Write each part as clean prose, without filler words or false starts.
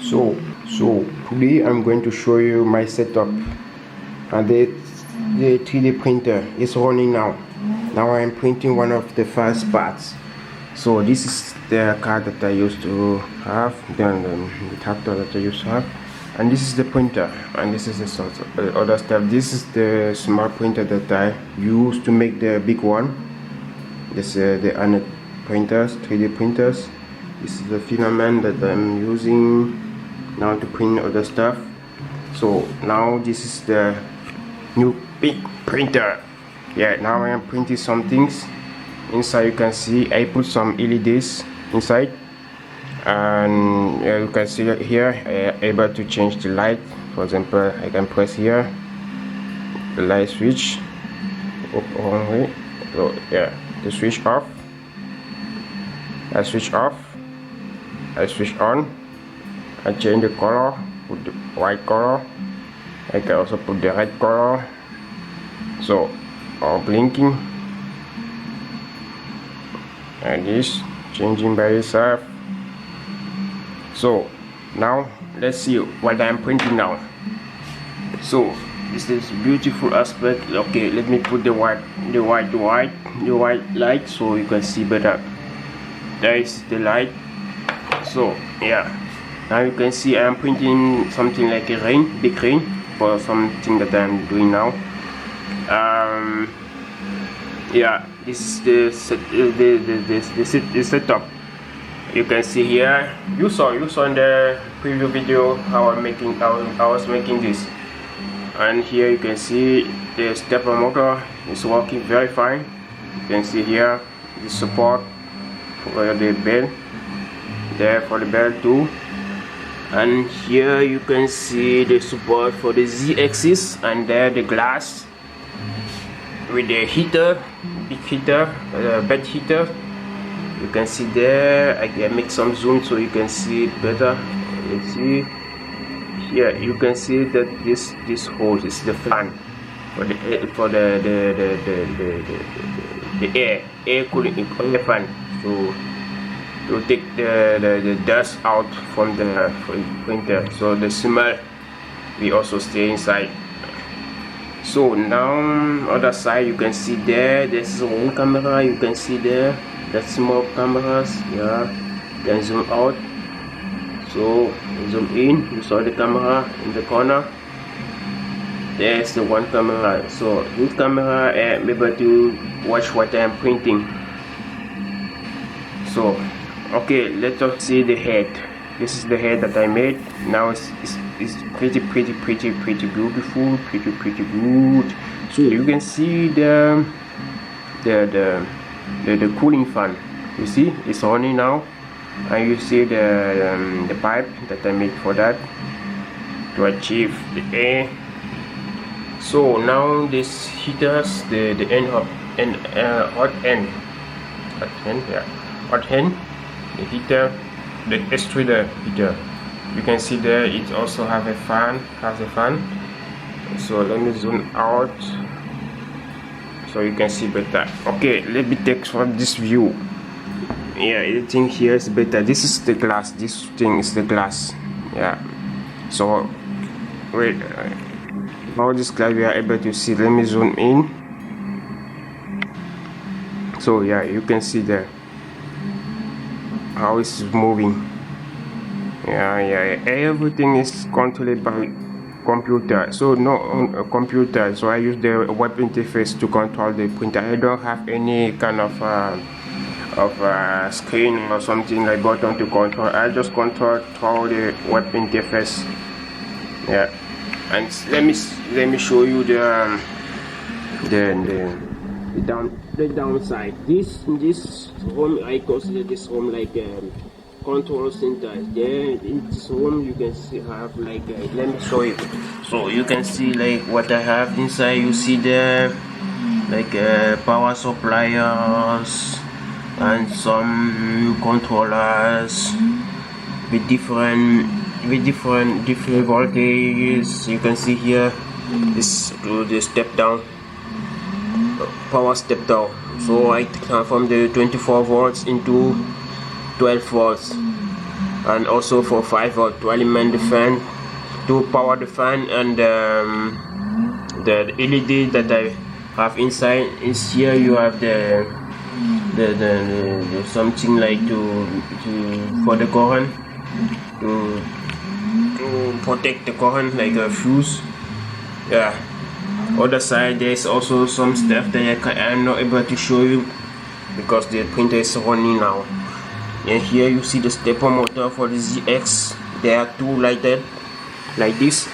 So today I'm going to show you my setup, and the 3D printer is running now. Now I'm printing one of the first parts. So this is the card that I used to have, then the tractor that I used to have, and this is the printer, and this is the sort of other stuff. This is the small printer that I used to make the big one. This the other printers, 3D printers. This is the filament that I'm using now to print other stuff. So now this is the new big printer. Yeah, now I am printing some things. Inside you can see I put some LEDs inside, and you can see here I am able to change the light. For example, I can press here the light switch up only. So yeah, the switch off, I switch off, I switch on, I change the color, put the white color. I can also put the red color. So all blinking, and this changing by itself. So now let's see what I'm printing now. So this is beautiful aspect. Okay, let me put the white light so you can see better. There is the light. So yeah, now you can see I am printing something like a big rain for something that I'm doing now. Yeah, this is the setup. You can see here. You saw in the preview video how I was making this, and here you can see the stepper motor is working very fine. You can see here the support for the bell, there for the bell too, and here you can see the support for the Z-axis, and there the glass with the heater, big heater, bed heater. You can see there. I can make some zoom so you can see it better. Let's see here. You can see that this hole is the fan for the air cooling air fan to take the dust out from the printer, so the smell will also stay inside. So now other side you can see there's one camera. You can see there the small cameras. Yeah, you can zoom out, so zoom in. You saw the camera in the corner. There's the one camera. So this camera I'm able to watch what I am printing. So okay, let us see the head. This is the head that I made. Now it's pretty beautiful, pretty good. So you can see the cooling fan. You see it's running now, and you see the pipe that I made for that to achieve the air. So now this heaters, the hot end, the heater, the extruder heater. You can see there it also has a fan. So let me zoom out so you can see better. Okay, let me take from this view. Yeah, everything here is better. This is the glass. This thing is the glass. Yeah. So wait, now this glass we are able to see. Let me zoom in. So yeah, you can see there how it's moving. Yeah, everything is controlled by computer. So no computer, so I use the web interface to control the printer. I don't have any kind of screen or something like button to control. I just control through the web interface. Yeah, and let me show you the downside. This room, I consider this room like control center. There in this room you can see have like let me show you. So you can see like what I have inside. You see there like power suppliers and some controllers with different voltages. You can see here this to the step down, power step down. So I transform the 24 volts into 12 volts. and also for 5 or to element the fan, to power the fan, and the LED that I have inside is here. You have the something like to for the current, to protect the current, like a fuse. Yeah. Other side there's also some stuff that I'm not able to show you because the printer is running now. And here you see the stepper motor for the ZX. There are two lighted like this,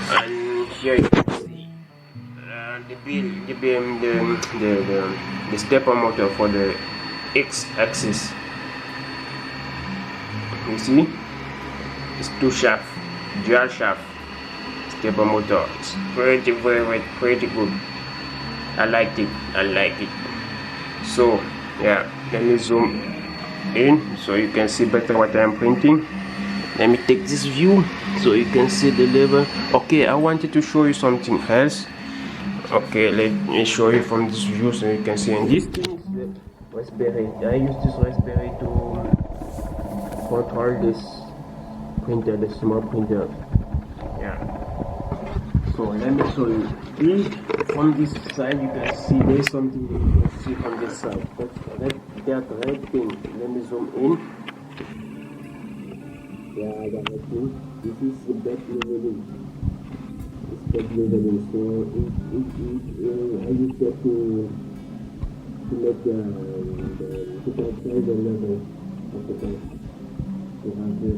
and here you can see the stepper motor for the X-axis. You see, it's two shaft, dual shaft stepper motor. It's pretty good. I like it. So yeah, let me zoom in so you can see better what I am printing. Let me take this view so you can see the level. Okay, I wanted to show you something else. Okay, let me show you from this view so you can see. And this thing is the Raspberry. I use this Raspberry to control this printer, the small printer. Yeah. So let me show you. From this side you can see there's something you can see from this side. That red thing. Let me zoom in. Yeah, that red thing. This is the bed leveling. It's bed leveling. So I use that to make the level of the bed. To have the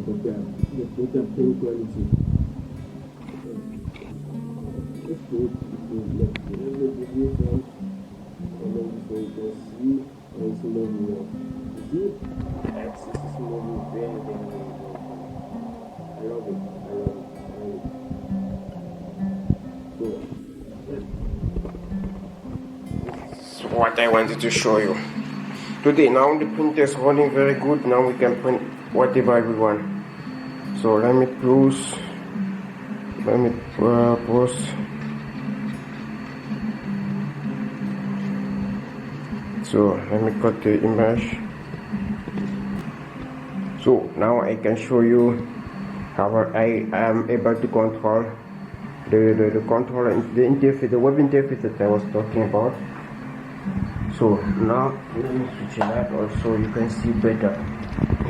better print quality. It's good. Let me give you some, and then so you can see and it's moving well. See, axis is moving very well. I love it. So this is what I wanted to show you today. Now the printer is running very good. Now we can print whatever we want. So let me pause. So let me cut the image. So now I can show you how I am able to control the controller, the interface, the web interface that I was talking about. So now let me switch it up also you can see better.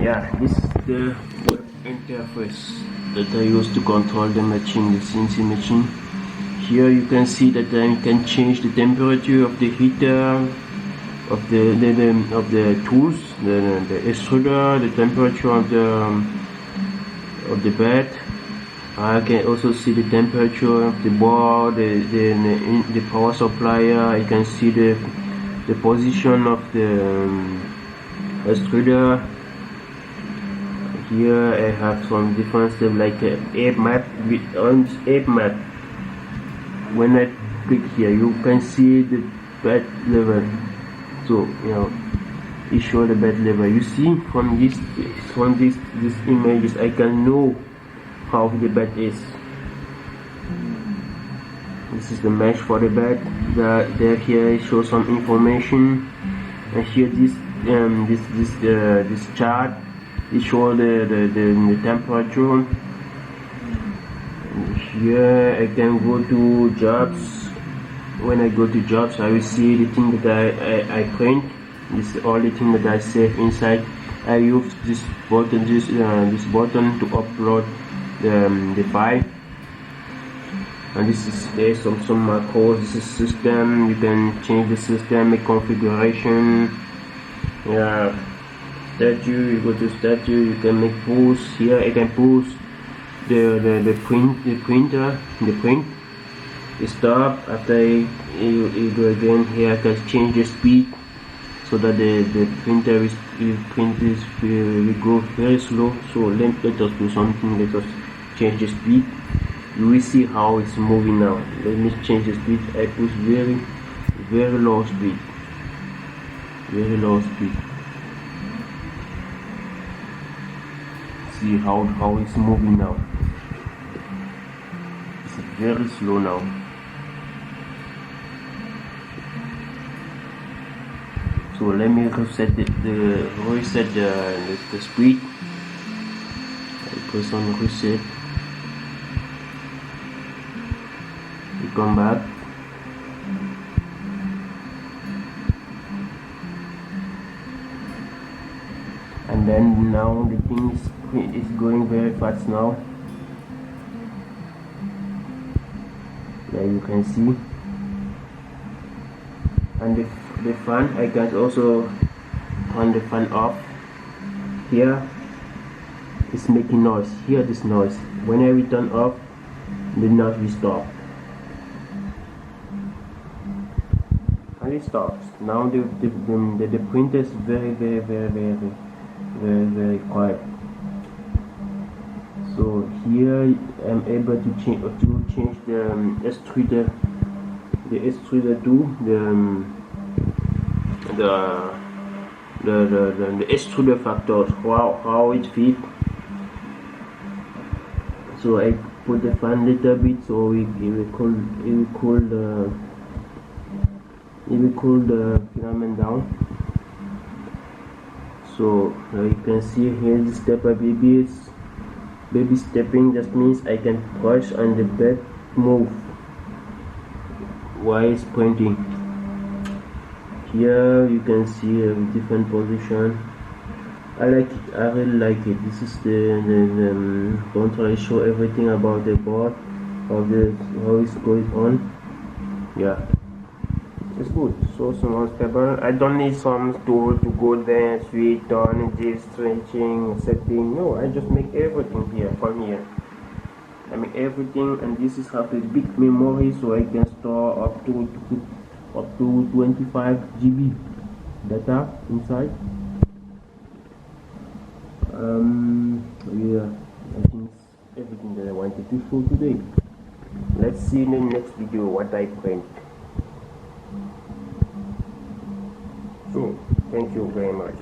Yeah, this is the web interface that I use to control the machine, the CNC machine. Here you can see that I can change the temperature of the heater, of the tools, the extruder, the temperature of the bed. I can also see the temperature of the board, the power supply. I can see the position of the extruder. Here I have some different stuff like ape map. On this ape map, when I click here, you can see the bed level. So it shows the bed level. You see from these images, I can know how the bed is. This is the mesh for the bed. Here it shows some information, and here this chart. It shows the temperature. And here I can go to jobs. When I go to jobs, I will see the thing that I print. This is all the thing that I save inside. I use this button, this button to upload the file. And this is there's some macros. This is system. You can change the system, make configuration. Yeah, statue. You go to statue. You can make pulse. Here I can pulse the printer. Stop. After you go again, here I can change the speed so that the printer will go very slow. So let us do something. Let us change the speed. You will see how it's moving now. Let me change the speed. I push very low speed. See how it's moving now. It's very slow now. So let me reset the speed. press on reset. You come back. And then now the thing is going very fast now. There you can see. And the fan, I can also turn the fan off. Here it's making noise. Hear this noise. When I turn off, the noise will stop. And it stops. Now the printer is very quiet. So here I'm able to change the extruder to the extruder factor. Wow, how it fit. So I put the fan a little bit so it will cool the filament down. So you can see here the stepper baby stepping. Just means I can push and the bed move while it's printing. Here you can see a different position. I like it. I really like it. This is don't try to show everything about the board, how it's going on. Yeah. It's good. So small stable. I don't need some tool to go there, switch, turn, this, stretching, setting. No, I just make everything here from here. I make everything, and this is have a big memory, so I can store up to 25 GB data inside. Yeah, I think everything that I wanted to show today. Let's see in the next video what I print. So, thank you very much.